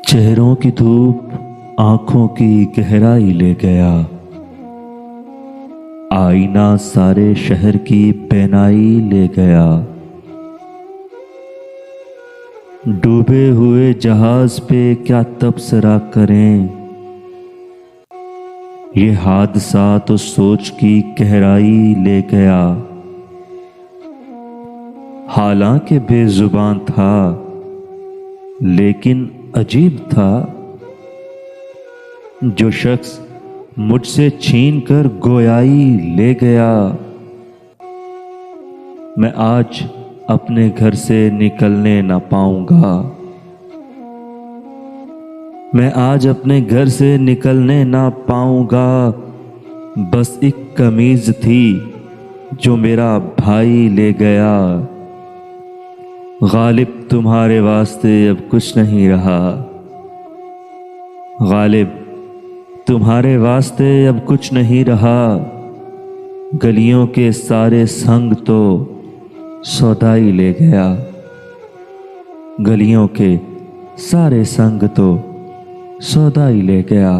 चेहरों की धूप आंखों की गहराई ले गया। आईना सारे शहर की बेनाई ले गया। डूबे हुए जहाज पे क्या तबसरा करें, ये हादसा तो सोच की गहराई ले गया। हालांकि बेजुबान था लेकिन अजीब था, जो शख्स मुझसे छीन कर गोयाई ले गया। मैं आज अपने घर से निकलने ना पाऊंगा। मैं आज अपने घर से निकलने ना पाऊंगा। बस एक कमीज थी जो मेरा भाई ले गया। गालिब तुम्हारे वास्ते अब कुछ नहीं रहा। गालिब तुम्हारे वास्ते अब कुछ नहीं रहा। गलियों के सारे संग तो सौदाई ले गया। गलियों के सारे संग तो सौदाई ले गया।